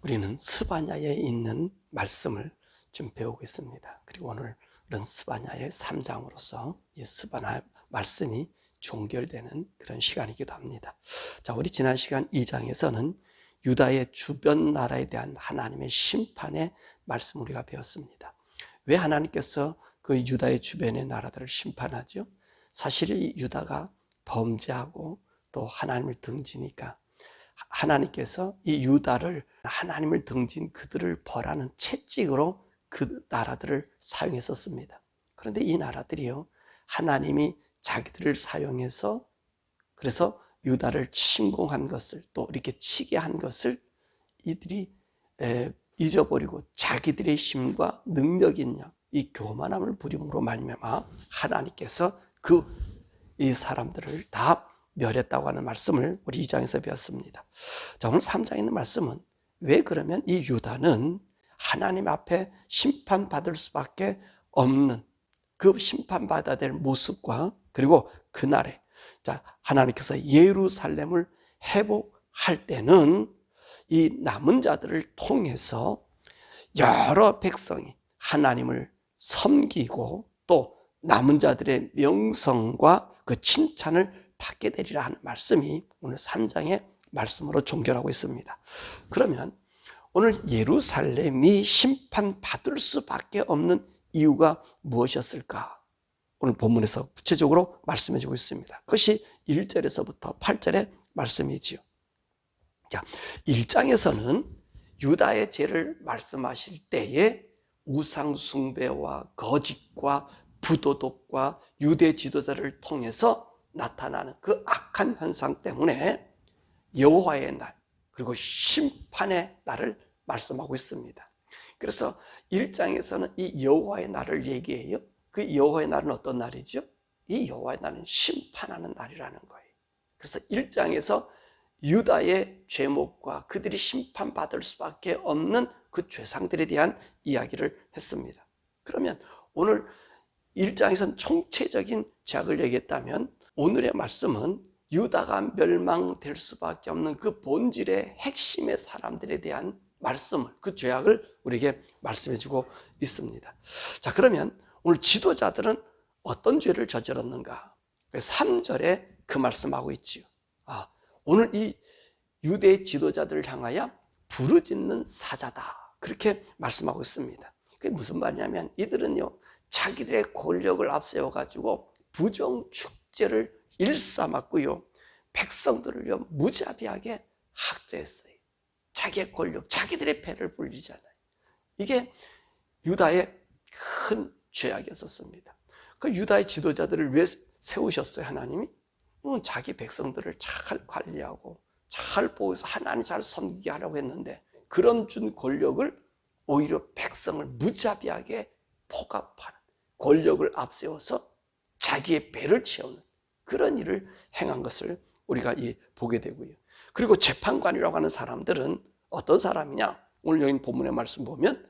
우리는 스바냐에 있는 말씀을 좀 배우고 있습니다. 그리고 오늘은 스바냐의 3장으로서 이 스바냐 말씀이 종결되는 그런 시간이기도 합니다. 자, 우리 지난 시간 2장에서는 유다의 주변 나라에 대한 하나님의 심판의 말씀 우리가 배웠습니다. 왜 하나님께서 그 유다의 주변의 나라들을 심판하죠? 사실 이 유다가 범죄하고 또 하나님을 등지니까 하나님께서 이 유다를 하나님을 등진 그들을 벌하는 채찍으로 그 나라들을 사용했었습니다. 그런데 이 나라들이요, 하나님이 자기들을 사용해서 그래서 유다를 침공한 것을 또 이렇게 치게 한 것을 이들이 잊어버리고 자기들의 힘과 능력 있냐 이 교만함을 부림으로 말미암아 하나님께서 이 사람들을 다 멸했다고 하는 말씀을 우리 2장에서 배웠습니다. 자, 오늘 3장에 있는 말씀은 왜 그러면 이 유다는 하나님 앞에 심판받을 수밖에 없는 그 심판받아야 될 모습과 그리고 그날에 자, 하나님께서 예루살렘을 회복할 때는 이 남은 자들을 통해서 여러 백성이 하나님을 섬기고 또 남은 자들의 명성과 그 칭찬을 받게 되리라 하는 말씀이 오늘 3장의 말씀으로 종결하고 있습니다. 그러면 오늘 예루살렘이 심판받을 수밖에 없는 이유가 무엇이었을까? 오늘 본문에서 구체적으로 말씀해 주고 있습니다. 그것이 1절에서부터 8절의 말씀이지요. 자, 1장에서는 유다의 죄를 말씀하실 때에 우상 숭배와 거짓과 부도덕과 유대 지도자를 통해서 나타나는 그 악한 현상 때문에 여호와의 날 그리고 심판의 날을 말씀하고 있습니다. 그래서 1장에서는 이 여호와의 날을 얘기해요. 그 여호와의 날은 어떤 날이죠? 이 여호와의 날은 심판하는 날이라는 거예요. 그래서 1장에서 유다의 죄목과 그들이 심판받을 수밖에 없는 그 죄상들에 대한 이야기를 했습니다. 그러면 오늘 1장에서는 총체적인 죄악을 얘기했다면 오늘의 말씀은 유다가 멸망될 수밖에 없는 그 본질의 핵심의 사람들에 대한 말씀을, 그 죄악을 우리에게 말씀해 주고 있습니다. 자, 그러면 오늘 지도자들은 어떤 죄를 저질렀는가? 3절에 그 말씀하고 있지요. 오늘 이 유대의 지도자들을 향하여 부르짖는 사자다. 그렇게 말씀하고 있습니다. 그게 무슨 말이냐면 이들은요, 자기들의 권력을 앞세워가지고 부정축제를 일삼았고요, 백성들을요 무자비하게 학대했어요. 자기의 권력, 자기들의 패를 불리잖아요. 이게 유다의 큰 죄악이었습니다. 그 유다의 지도자들을 왜 세우셨어요, 하나님이? 자기 백성들을 잘 관리하고 잘 보호해서 하나님 잘 섬기게 하려고 했는데 그런 준 권력을 오히려 백성을 무자비하게 포갑하는, 권력을 앞세워서 자기의 배를 채우는 그런 일을 행한 것을 우리가 보게 되고요. 그리고 재판관이라고 하는 사람들은 어떤 사람이냐? 오늘 여기 본문의 말씀 보면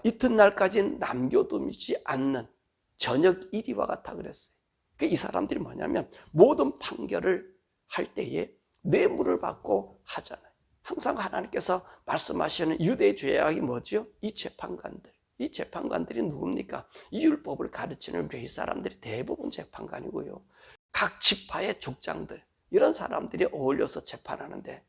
이튿날까지는 남겨두지 않는 저녁 1위와 같아 그랬어요. 이 사람들이 뭐냐면 모든 판결을 할 때에 뇌물을 받고 하잖아요. 항상 하나님께서 말씀하시는 유대의 죄악이 뭐죠? 이 재판관들이 누굽니까? 이 율법을 가르치는 레위 사람들이 대부분 재판관이고요. 각 지파의 족장들, 이런 사람들이 어울려서 재판하는데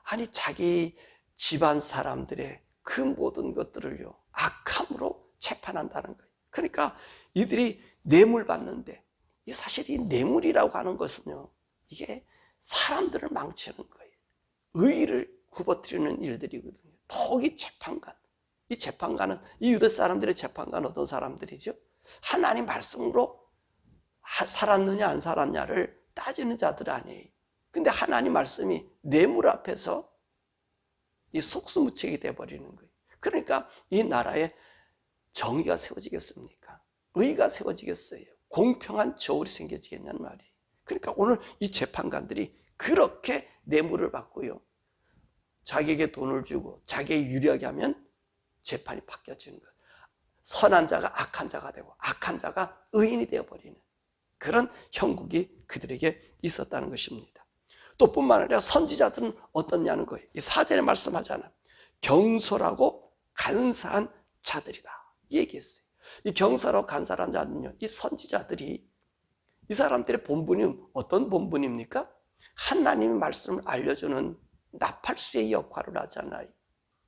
아니 자기 집안 사람들의 그 모든 것들을요 악함으로 재판한다는 거예요. 그러니까 이들이 뇌물 받는데 사실 이 뇌물이라고 하는 것은요 이게 사람들을 망치는 거예요. 의의를 굽어뜨리는 일들이거든요. 더욱이 재판관, 이 재판관은 이 유대 사람들의 재판관은 어떤 사람들이죠? 하나님 말씀으로 살았느냐 안 살았냐를 따지는 자들 아니에요. 근데 하나님 말씀이 뇌물 앞에서 이 속수무책이 돼버리는 거예요. 그러니까 이 나라에 정의가 세워지겠습니까? 의의가 세워지겠어요? 공평한 저울이 생겨지겠냐는 말이에요. 그러니까 오늘 이 재판관들이 그렇게 뇌물을 받고요, 자기에게 돈을 주고 자기에게 유리하게 하면 재판이 바뀌어지는 거예요. 선한 자가 악한 자가 되고 악한 자가 의인이 되어버리는 그런 형국이 그들에게 있었다는 것입니다. 또 뿐만 아니라 선지자들은 어떻냐는 거예요. 이 4절에 말씀하잖아요. 경솔하고 간사한 자들이다 얘기했어요. 이 경솔하고 간사한 자는요, 이 선지자들이, 이 사람들의 본분이 어떤 본분입니까? 하나님의 말씀을 알려주는 나팔수의 역할을 하잖아요.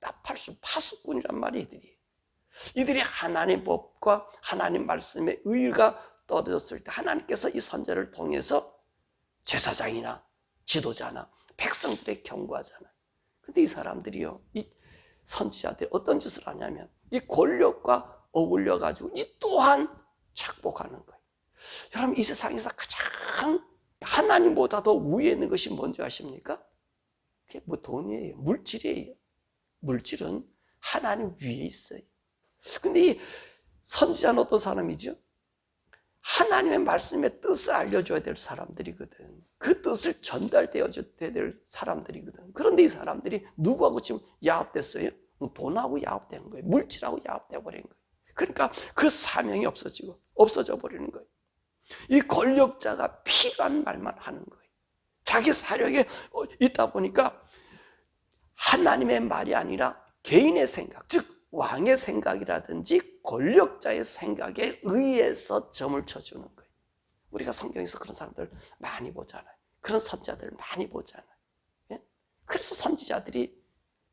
나팔수, 파수꾼이란 말이 이들이 하나님 법과 하나님 말씀의 의가 떨어졌을 때 하나님께서 이 선지자를 통해서 제사장이나 지도자나 백성들에 경고하잖아요. 근데 이 사람들이요, 이 선지자들이 어떤 짓을 하냐면 이 권력과 어울려 가지고 이 또한 착복하는 거예요. 여러분, 이 세상에서 가장 하나님보다 더 위에 있는 것이 뭔지 아십니까? 그게 뭐 돈이에요, 물질이에요. 물질은 하나님 위에 있어요. 근데 이 선지자는 어떤 사람이죠? 하나님의 말씀의 뜻을 알려줘야 될 사람들이거든. 그 뜻을 전달되어줘야 될 사람들이거든. 그런데 이 사람들이 누구하고 지금 야합됐어요? 돈하고 야합된 거예요. 물질하고 야합돼 버린 거예요. 그러니까 그 사명이 없어져 버리는 거예요. 이 권력자가 필요한 말만 하는 거예요. 자기 사력에 있다 보니까 하나님의 말이 아니라 개인의 생각, 즉 왕의 생각이라든지 권력자의 생각에 의해서 점을 쳐주는 거예요. 우리가 성경에서 그런 사람들 많이 보잖아요. 그런 선지자들 많이 보잖아요. 예? 그래서 선지자들이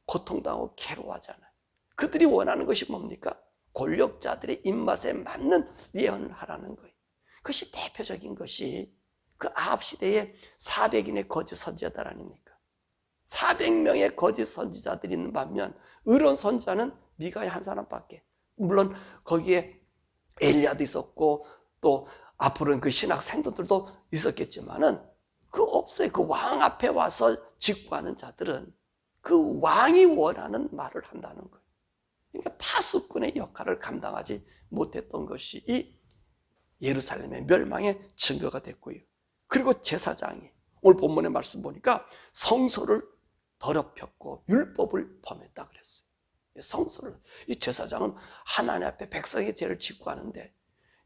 고통당하고 괴로워하잖아요. 그들이 원하는 것이 뭡니까? 권력자들의 입맛에 맞는 예언을 하라는 거예요. 그것이 대표적인 것이 그 아합 시대에 400인의 거짓 선지자들 아닙니까? 400명의 거짓 선지자들이 있는 반면 의로운 선지자는 미가의 한 사람밖에. 물론 거기에 엘리야도 있었고 또 앞으로는 그 신학 생도들도 있었겠지만은 그 없어요. 그 왕 앞에 와서 직구하는 자들은 그 왕이 원하는 말을 한다는 거예요. 그러니까 파수꾼의 역할을 감당하지 못했던 것이 이 예루살렘의 멸망의 증거가 됐고요. 그리고 제사장이 오늘 본문의 말씀 보니까 성소를 더럽혔고 율법을 범했다 그랬어요. 성소를, 이 제사장은 하나님 앞에 백성의 죄를 직구하는데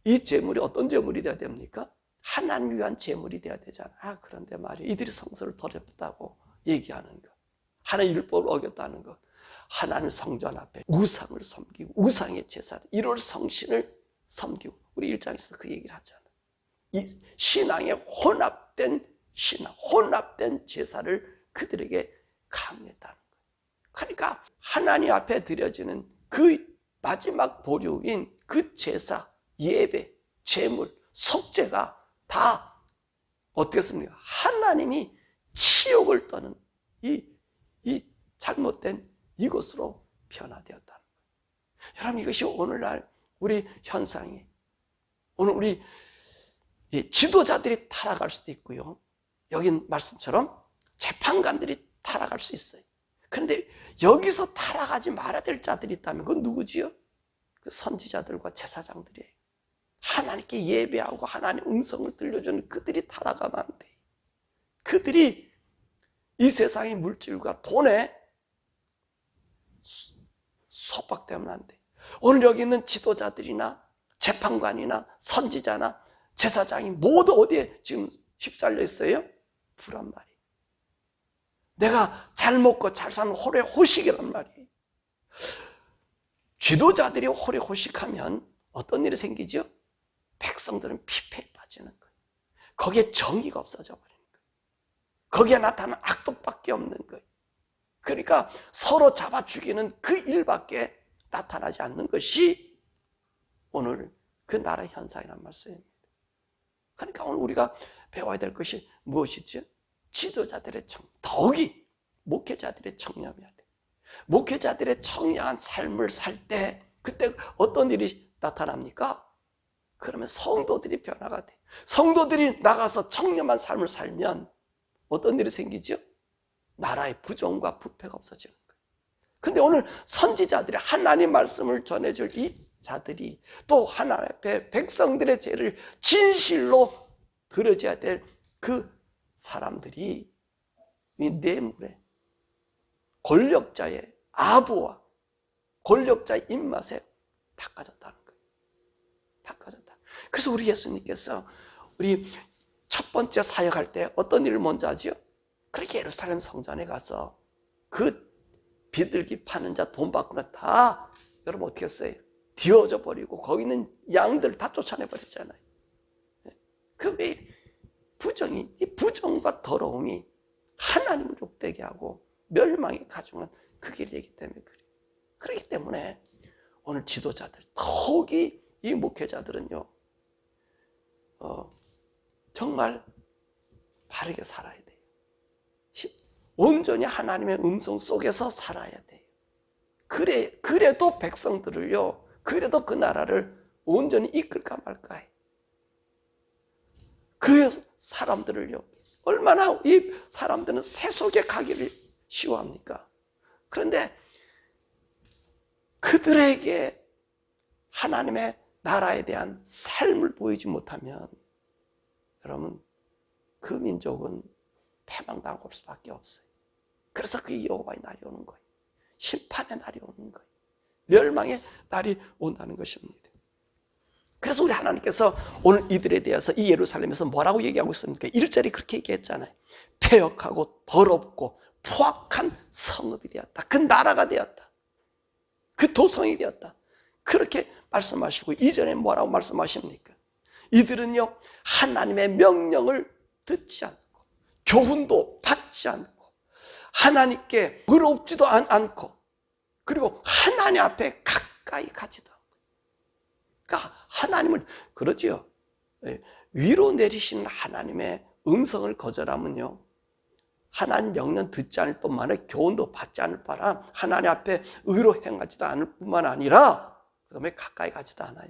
이 제물이 어떤 제물이 돼야 됩니까? 하나님 위한 제물이 돼야 되잖아. 그런데 말이야, 이들이 성소를 더럽혔다고 얘기하는 것, 하나님 율법을 어겼다는 것, 하나님 성전 앞에 우상을 섬기고 우상의 제사를, 1월 성신을 섬기고, 우리 1장에서 그 얘기를 하잖아. 이 신앙에 혼합된 신앙, 혼합된 제사를 그들에게 강요했다는 거예요. 그러니까 하나님 앞에 드려지는 그 마지막 보류인 그 제사, 예배, 제물, 속죄가 다 어떻겠습니까? 하나님이 치욕을 떠는 이 잘못된 이것으로 변화되었다는 거예요. 여러분, 이것이 오늘날 우리 현상이, 오늘 우리 지도자들이 타락할 수도 있고요. 여기 말씀처럼 재판관들이 타락할 수 있어요. 그런데 여기서 타락하지 말아야 될 자들이 있다면 그건 누구지요? 그 선지자들과 제사장들이에요. 하나님께 예배하고 하나님의 음성을 들려주는 그들이 타락하면 안 돼. 그들이 이 세상의 물질과 돈에 속박되면 안 돼. 오늘 여기 있는 지도자들이나 재판관이나 선지자나 제사장이 모두 어디에 지금 휩쓸려 있어요? 불안 말이에요. 내가 잘 먹고 잘 사는 호래호식이란 말이에요. 지도자들이 호래호식하면 어떤 일이 생기죠? 백성들은 피폐에 빠지는 거예요. 거기에 정의가 없어져 버리는 거예요. 거기에 나타나는 악독밖에 없는 거예요. 그러니까 서로 잡아 죽이는 그 일밖에 나타나지 않는 것이 오늘 그 나라의 현상이란 말씀입니다. 그러니까 오늘 우리가 배워야 될 것이 무엇이죠? 지도자들의 더욱이 목회자들의 청렴해야 돼. 목회자들의 청량한 삶을 살 때 그때 어떤 일이 나타납니까? 그러면 성도들이 변화가 돼. 성도들이 나가서 청렴한 삶을 살면 어떤 일이 생기죠? 나라의 부정과 부패가 없어지는 거예요. 근데 오늘 선지자들이 하나님 말씀을 전해줄 이 자들이 또 하나님 앞에 백성들의 죄를 진실로 들어줘야 될 그 사람들이 이 뇌물에 권력자의 아부와 권력자의 입맛에 바꿔졌다는 거예요. 바꿔졌다. 그래서 우리 예수님께서 우리 첫 번째 사역할 때 어떤 일을 먼저 하지요? 그렇게 예루살렘 성전에 가서 그 비둘기 파는 자 돈 받고는 다 여러분 어떻게 했어요? 뒤어져 버리고 거기 있는 양들 다 쫓아내 버렸잖아요. 그 부정이, 이 부정과 더러움이 하나님을 욕되게 하고 멸망에 가져온 그 길이 되기 때문에 그래요. 그렇기 때문에 오늘 지도자들, 더욱이 이 목회자들은요, 정말 바르게 살아야 돼요. 온전히 하나님의 음성 속에서 살아야 돼요. 그래도 백성들을요, 그래도 그 나라를 온전히 이끌까 말까 해. 그 사람들을요, 얼마나 이 사람들은 세속에 가기를 쉬워합니까? 그런데 그들에게 하나님의 나라에 대한 삶을 보이지 못하면 여러분 그 민족은 패망당할 수밖에 없어요. 그래서 그 여호와의 날이 오는 거예요. 심판의 날이 오는 거예요. 멸망의 날이 온다는 것입니다. 그래서 우리 하나님께서 오늘 이들에 대해서 이 예루살렘에서 뭐라고 얘기하고 있습니까? 1절이 그렇게 얘기했잖아요. 패역하고 더럽고 포악한 성읍이 되었다. 그 나라가 되었다. 그 도성이 되었다. 그렇게 말씀하시고 2절에 뭐라고 말씀하십니까? 이들은요, 하나님의 명령을 듣지 않고 교훈도 받지 않고 하나님께 의롭지도 않고 그리고 하나님 앞에 가까이 가지도 않고, 그러니까 하나님을 그러지요. 위로 내리시는 하나님의 음성을 거절하면요, 하나님 명령 듣지 않을 뿐만 아니라 교훈도 받지 않을 바람 하나님 앞에 의로 행하지도 않을 뿐만 아니라 그다음에 가까이 가지도 않아요.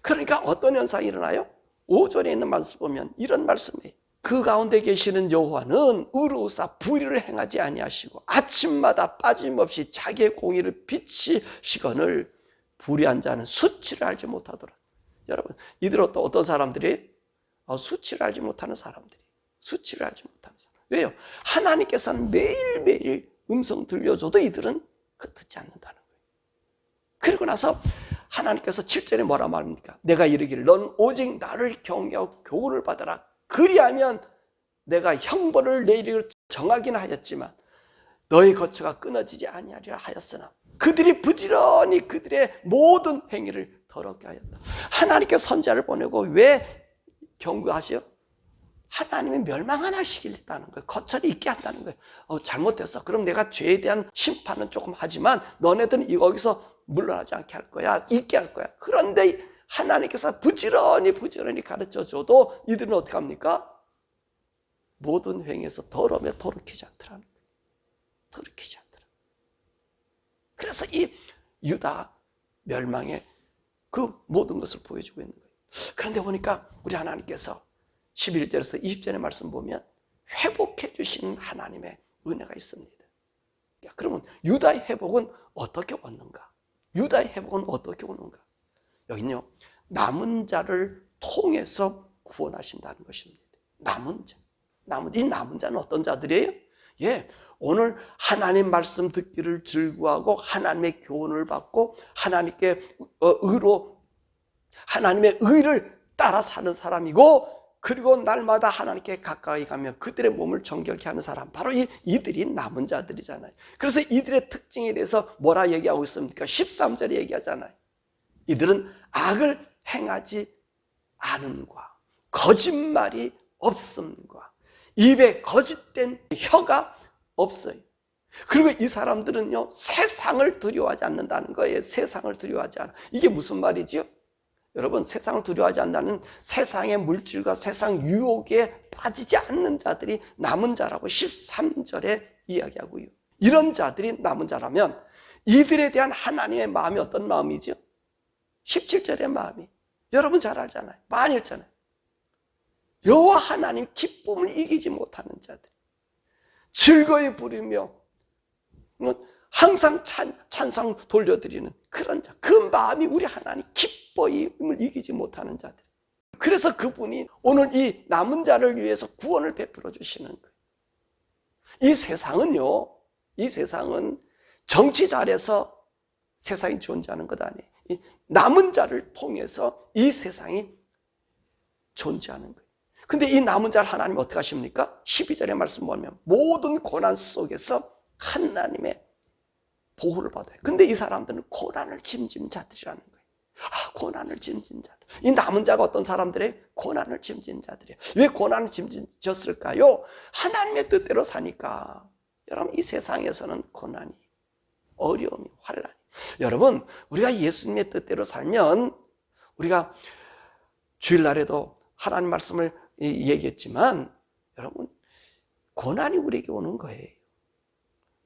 그러니까 어떤 현상이 일어나요? 5절에 있는 말씀 보면 이런 말씀이에요. 그 가운데 계시는 여호와는 의로우사 불의를 행하지 아니하시고 아침마다 빠짐없이 자기의 공의를 비치시거늘 불의한 자는 수치를 알지 못하더라. 여러분, 이들은 또 어떤 사람들이? 수치를 알지 못하는 사람들이. 수치를 알지 못하는 사람. 왜요? 하나님께서는 매일매일 음성 들려줘도 이들은 그 듣지 않는다는 거예요. 그리고 나서 하나님께서 7절에 뭐라 말합니까? 내가 이르기를 넌 오직 나를 경외하고 교훈을 받아라. 그리하면 내가 형벌을 내리기를 정하긴 하였지만 너의 거처가 끊어지지 아니하리라 하였으나 그들이 부지런히 그들의 모든 행위를 더럽게 하였다. 하나님께서 선지자를 보내고 왜 경고하시오? 하나님이 멸망 안 하시겠다는 거예요. 거철이 있게 한다는 거예요. 잘못했어. 그럼 내가 죄에 대한 심판은 조금 하지만 너네들은 거기서 물러나지 않게 할 거야. 있게 할 거야. 그런데 하나님께서 부지런히 가르쳐줘도 이들은 어떻게 합니까? 모든 행위에서 더러움에 돌이키지 않더라는 거예요. 돌이키지 않더라. 그래서 이 유다 멸망의 그 모든 것을 보여주고 있는 거예요. 그런데 보니까 우리 하나님께서 11절에서 20절의 말씀 보면 회복해 주시는 하나님의 은혜가 있습니다. 그러면 유다의 회복은 어떻게 왔는가? 유다의 회복은 어떻게 오는가? 여기는요, 남은 자를 통해서 구원하신다는 것입니다. 남은 자. 이 남은 자는 어떤 자들이에요? 오늘 하나님 말씀 듣기를 즐거워하고 하나님의 교훈을 받고 하나님께 하나님의 의를 따라 사는 사람이고, 그리고 날마다 하나님께 가까이 가며 그들의 몸을 정결케 하는 사람, 바로 이들이 남은 자들이잖아요. 그래서 이들의 특징에 대해서 뭐라 얘기하고 있습니까? 13절에 얘기하잖아요. 이들은 악을 행하지 않음과 거짓말이 없음과 입에 거짓된 혀가 없어요. 그리고 이 사람들은요, 세상을 두려워하지 않는다는 거예요. 세상을 두려워하지 않아. 이게 무슨 말이지요? 여러분, 세상을 두려워하지 않는, 세상의 물질과 세상 유혹에 빠지지 않는 자들이 남은 자라고 13절에 이야기하고요. 이런 자들이 남은 자라면 이들에 대한 하나님의 마음이 어떤 마음이죠? 17절의 마음이 여러분 잘 알잖아요. 많이 읽잖아요. 여호와 하나님 기쁨을 이기지 못하는 자들, 즐거이 부르며 항상 찬상 돌려드리는 그런 자, 그 마음이 우리 하나님 기뻐임을 이기지 못하는 자들. 그래서 그분이 오늘 이 남은 자를 위해서 구원을 베풀어 주시는 거예요. 이 세상은 정치 잘해서 세상이 존재하는 것 아니에요. 이 남은 자를 통해서 이 세상이 존재하는 거예요. 근데 이 남은 자를 하나님 어떻게 하십니까? 12절의 말씀 보면 모든 고난 속에서 하나님의 보호를 받아요. 근데 이 사람들은 고난을 짐진 자들이라는 거예요. 고난을 짐진 자들. 이 남은 자가 어떤 사람들의 고난을 짐진 자들이에요. 왜 고난을 짐졌을까요? 하나님의 뜻대로 사니까. 여러분, 이 세상에서는 고난이, 어려움이, 환난이. 여러분, 우리가 예수님의 뜻대로 살면, 우리가 주일날에도 하나님 말씀을 얘기했지만, 여러분, 고난이 우리에게 오는 거예요.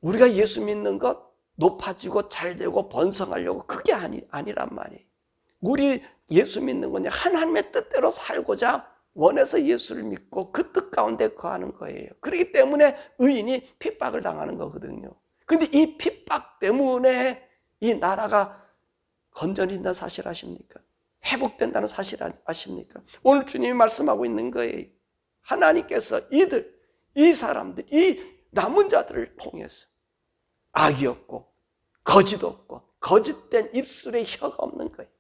우리가 예수 믿는 것 높아지고 잘되고 번성하려고 그게 아니란 말이에요. 우리 예수 믿는 건 하나님의 뜻대로 살고자 원해서 예수를 믿고 그 뜻 가운데 거하는 거예요. 그렇기 때문에 의인이 핍박을 당하는 거거든요. 근데 이 핍박 때문에 이 나라가 건전해진다는 사실 아십니까? 회복된다는 사실 아십니까? 오늘 주님이 말씀하고 있는 거예요. 하나님께서 이 사람들, 이 남은 자들을 통해서 악이 없고 거짓 없고 거짓된 입술에 혀가 없는 거예요.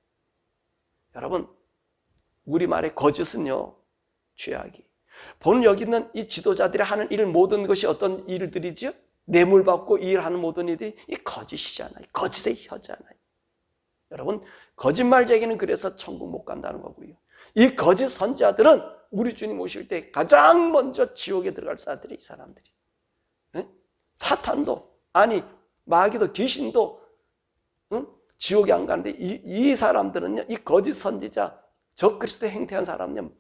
여러분, 우리말의 거짓은요, 죄악이. 보는 여기 있는 이 지도자들이 하는 일 모든 것이 어떤 일들이죠? 뇌물 받고 이 일하는 모든 일들이 이 거짓이잖아요. 거짓의 혀잖아요. 여러분, 거짓말 제기는 그래서 천국 못 간다는 거고요. 이 거짓 선지자들은 우리 주님 오실 때 가장 먼저 지옥에 들어갈 자들이 이 사람들이. 네? 사탄도, 아니 마귀도 귀신도 지옥에 안 가는데 이 사람들은요, 이 거짓 선지자, 적그리스도 행태한 사람은요,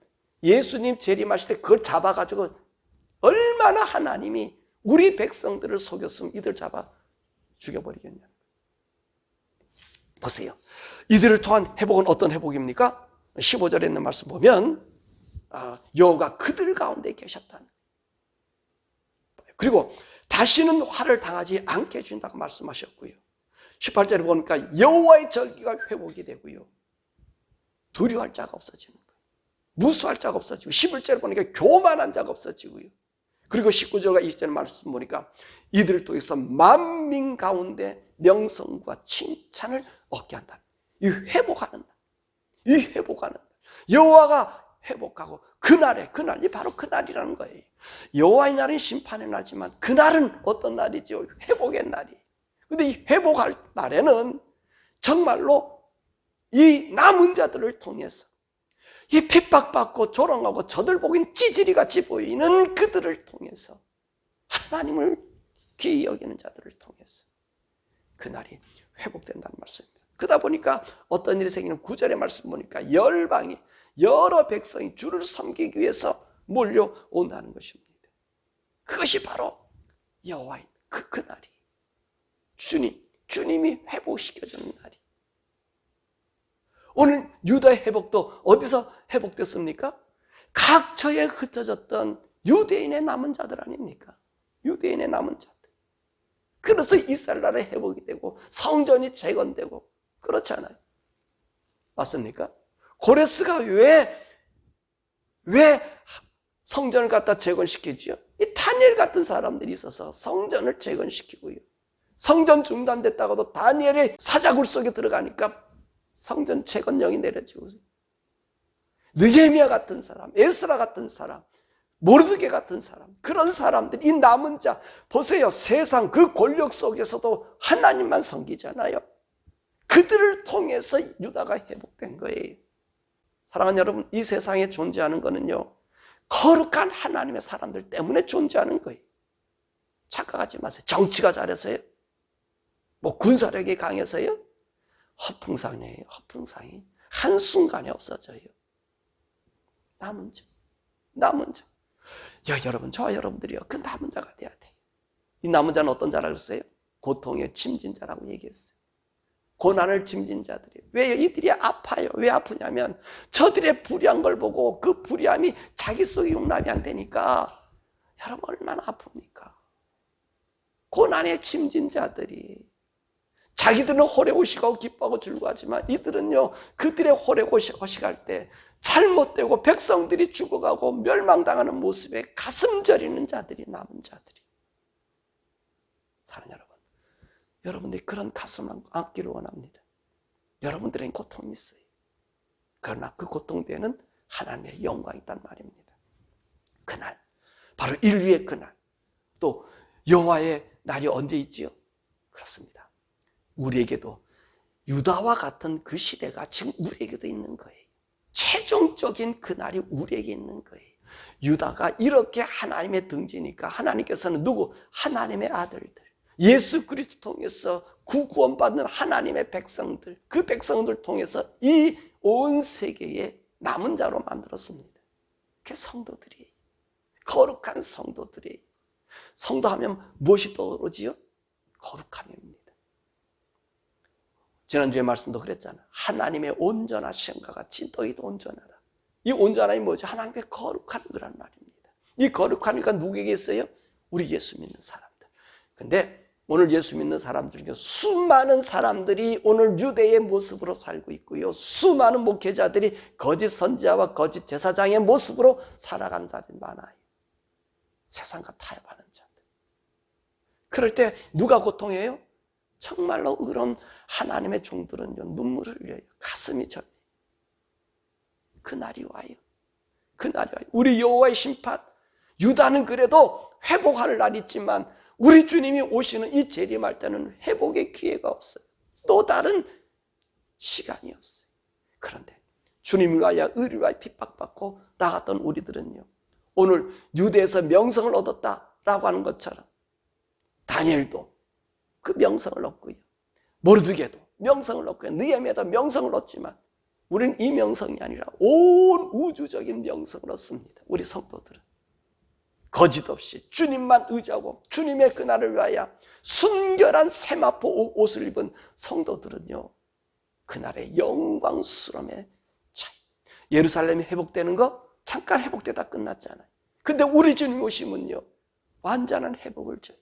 예수님 재림하실 때 그걸 잡아가지고 얼마나 하나님이 우리 백성들을 속였으면 이들 잡아 죽여버리겠냐. 보세요. 이들을 통한 회복은 어떤 회복입니까? 15절에 있는 말씀 보면 여호와가 그들 가운데 계셨다는 거예요. 그리고 다시는 화를 당하지 않게 해준다고 말씀하셨고요. 18절에 보니까 여호와의 절기가 회복이 되고요. 두려워할 자가 없어지는 거예요. 무수할 자가 없어지고, 11절에 보니까 교만한 자가 없어지고요. 그리고 19절과 20절 말씀 보니까 이들을 통해서 만민 가운데 명성과 칭찬을 얻게 한다. 이 회복하는 날. 이 회복하는 날. 여호와가 회복하고 그날이 바로 그날이라는 거예요. 여호와의 날은 심판의 날이지만 그날은 어떤 날이죠? 회복의 날이. 근데 이 회복할 날에는 정말로 이 남은 자들을 통해서 이 핍박받고 조롱하고 저들 보기엔 찌질이같이 보이는 그들을 통해서 하나님을 귀히 여기는 자들을 통해서 그날이 회복된다는 말씀입니다. 그러다 보니까 어떤 일이 생기는 9절의 말씀 보니까 열방이 여러 백성이 주를 섬기기 위해서 몰려온다는 것입니다. 그것이 바로 여호와의 그날이 주님이 회복시켜주는 날이. 오늘 유다의 회복도 어디서 회복됐습니까? 각처에 흩어졌던 유대인의 남은 자들 아닙니까? 유대인의 남은 자들. 그래서 이스라엘 나라의 회복이 되고 성전이 재건되고 그렇잖아요. 맞습니까? 고레스가 왜 성전을 갖다 재건시키지요? 이 다니엘 같은 사람들이 있어서 성전을 재건시키고요. 성전 중단됐다가도 다니엘의 사자굴 속에 들어가니까 성전 재건령이 내려지고, 느헤미야 같은 사람, 에스라 같은 사람, 모르드게 같은 사람, 그런 사람들, 이 남은 자, 보세요. 세상 그 권력 속에서도 하나님만 섬기잖아요. 그들을 통해서 유다가 회복된 거예요. 사랑하는 여러분, 이 세상에 존재하는 거는요, 거룩한 하나님의 사람들 때문에 존재하는 거예요. 착각하지 마세요. 정치가 잘해서요? 뭐 군사력이 강해서요? 허풍상이에요. 허풍상이 한순간에 없어져요. 남은 자. 여러분, 저와 여러분들이요, 그 남은 자가 돼야 돼요. 이 남은 자는 어떤 자라고 했어요? 고통의 짐진 자라고 얘기했어요. 고난을 짐진 자들이에요. 왜 이들이 아파요? 왜 아프냐면 저들의 불의한 걸 보고 그 불의함이 자기 속에 용납이 안 되니까. 여러분, 얼마나 아픕니까? 고난의 짐진 자들이 자기들은 호래호식하고 기뻐하고 즐거워하지만 이들은요, 그들의 호래호식할 때 잘못되고 백성들이 죽어가고 멸망당하는 모습에 가슴 저리는 자들이, 남은 자들이. 사랑하는 여러분, 여러분들이 그런 가슴 안기를 원합니다. 여러분들에겐 고통이 있어요. 그러나 그 고통 뒤에는 하나님의 영광이 있단 말입니다. 그날, 바로 인류의 그날, 또 여호와의 날이 언제 있지요? 그렇습니다. 우리에게도 유다와 같은 그 시대가 지금 우리에게도 있는 거예요. 최종적인 그날이 우리에게 있는 거예요. 유다가 이렇게 하나님의 등지니까 하나님께서는 누구? 하나님의 아들들, 예수 그리스도 통해서 구원받는 하나님의 백성들, 그 백성들 통해서 이 온 세계의 남은 자로 만들었습니다. 그게 성도들이에요. 거룩한 성도들이에요. 성도하면 무엇이 떠오르지요? 거룩함입니다. 지난주에 말씀도 그랬잖아요. 하나님의 온전하심과 같이 너희도 온전하라. 이 온전함이 뭐죠? 하나님의 거룩함이라는 말입니다. 이 거룩함이가 누구에게 있어요? 우리 예수 믿는 사람들. 근데 오늘 예수 믿는 사람들 중에 수많은 사람들이 오늘 유대의 모습으로 살고 있고요. 수많은 목회자들이 거짓 선지자와 거짓 제사장의 모습으로 살아가는 자들이 많아요. 세상과 타협하는 자들. 그럴 때 누가 고통해요? 정말로 그런 하나님의 종들은요, 눈물을 흘려요. 가슴이 저려요. 그날이 와요. 그날이 와요. 우리 여호와의 심판. 유다는 그래도 회복할 날이 있지만 우리 주님이 오시는 이 재림할 때는 회복의 기회가 없어요. 또 다른 시간이 없어요. 그런데 주님을 위하여 의를 위하여 핍박받고 나갔던 우리들은요, 오늘 유대에서 명성을 얻었다라고 하는 것처럼 다니엘도 그 명성을 얻고요, 모르드게도 명성을 얻고요, 느헤미야도 명성을 얻지만 우리는 이 명성이 아니라 온 우주적인 명성을 얻습니다. 우리 성도들은 거짓 없이 주님만 의지하고 주님의 그날을 위하여 순결한 세마포 옷을 입은 성도들은요, 그날의 영광스러움의 차이. 예루살렘이 회복되는 거 잠깐 회복되다 끝났잖아요. 근데 우리 주님 오시면요, 완전한 회복을 줘요.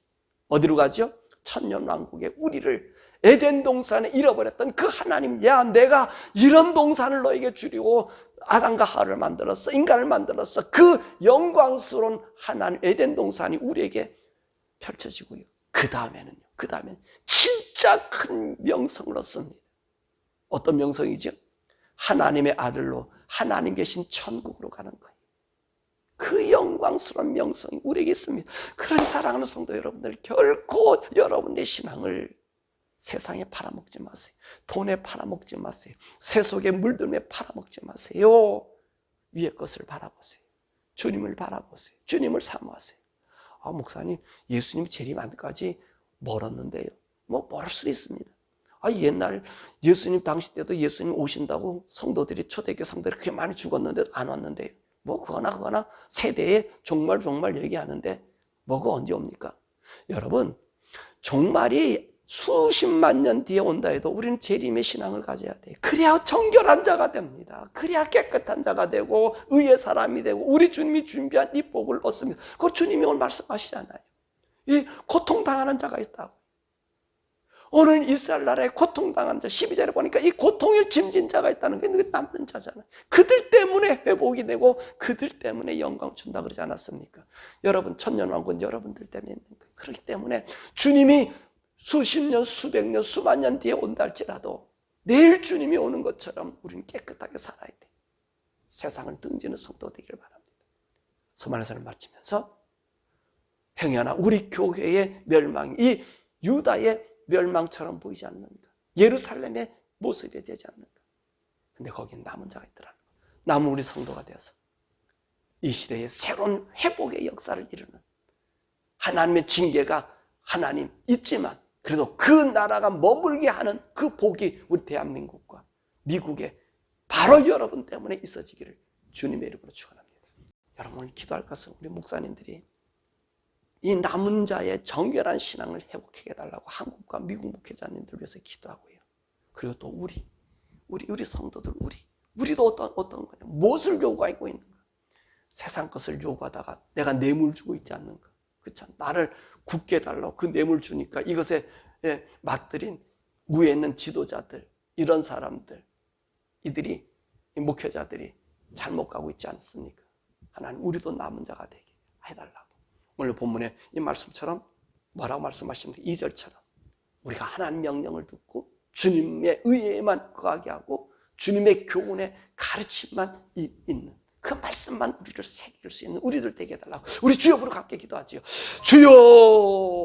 어디로 가죠? 천년왕국의 우리를 에덴 동산에 잃어버렸던 그 하나님, 야, 내가 이런 동산을 너에게 주려고 아담과 하와를 만들었어, 인간을 만들었어. 그 영광스러운 하나님 에덴 동산이 우리에게 펼쳐지고요. 그 다음에는 진짜 큰 명성을 얻습니다. 어떤 명성이죠? 하나님의 아들로 하나님 계신 천국으로 가는 거예요. 그 영광스러운 명성이 우리에게 있습니다. 그러니 사랑하는 성도 여러분들, 결코 여러분의 신앙을 세상에 팔아먹지 마세요. 돈에 팔아먹지 마세요. 세속의 물들에 팔아먹지 마세요. 위의 것을 바라보세요. 주님을 바라보세요. 주님을 사모하세요. 아, 목사님, 예수님 재림안까지 멀었는데요. 뭐 멀을 수도 있습니다. 아, 옛날 예수님 당시 때도 예수님 오신다고 성도들이, 초대교회 성도들이 그렇게 많이 죽었는데 안 왔는데요. 뭐 그거나 세대에 종말 얘기하는데 뭐가 언제 옵니까? 여러분, 종말이 수십만 년 뒤에 온다 해도 우리는 재림의 신앙을 가져야 돼요. 그래야 정결한 자가 됩니다. 그래야 깨끗한 자가 되고 의의 사람이 되고 우리 주님이 준비한 이 복을 얻습니다. 그 주님이 오늘 말씀하시잖아요. 이 고통당하는 자가 있다고. 오늘 이스라엘 나라에 고통당한 자, 12절에 보니까 이 고통을 짐진 자가 있다는 게 남는 자잖아요. 그들 때문에 회복이 되고 그들 때문에 영광 준다 그러지 않았습니까? 여러분, 천년왕국은 여러분들 때문에 있는 거예요. 그렇기 때문에 주님이 수십 년, 수백 년, 수만 년 뒤에 온다 할지라도 내일 주님이 오는 것처럼 우리는 깨끗하게 살아야 돼. 세상을 등지는 성도 되기를 바랍니다. 서만에서를 마치면서 행여나 우리 교회의 멸망이 이 유다의 멸망처럼 보이지 않는가? 예루살렘의 모습이 되지 않는가? 근데 거기는 남은 자가 있더라는 거. 남은 우리 성도가 되어서 이 시대에 새로운 회복의 역사를 이루는, 하나님의 징계가 하나님 있지만 그래도 그 나라가 머물게 하는 그 복이 우리 대한민국과 미국에 바로 여러분 때문에 있어지기를 주님의 이름으로 축원합니다. 여러분, 오늘 기도할 것은 우리 목사님들이 이 남은 자의 정결한 신앙을 회복하게 해달라고 한국과 미국 목회자님들 위해서 기도하고요. 그리고 또 우리 성도들, 우리도 어떤 거냐? 무엇을 요구하고 있는가? 세상 것을 요구하다가 내가 뇌물 주고 있지 않는가? 그렇죠? 나를 굳게 해달라고 그 뇌물 주니까 이것에 맞들인 위에 있는 지도자들, 이런 사람들, 이들이, 이 목회자들이 잘못 가고 있지 않습니까? 하나님, 우리도 남은 자가 되게 해달라고. 오늘 본문에 이 말씀처럼 뭐라고 말씀하십니까? 2절처럼 우리가 하나님 명령을 듣고 주님의 의에만 거하게 하고 주님의 교훈의 가르침만 있는 그 말씀만 우리를 새길 수 있는 우리들 되게 해달라고 우리 주여 부르고 함께 기도하지요. 주여!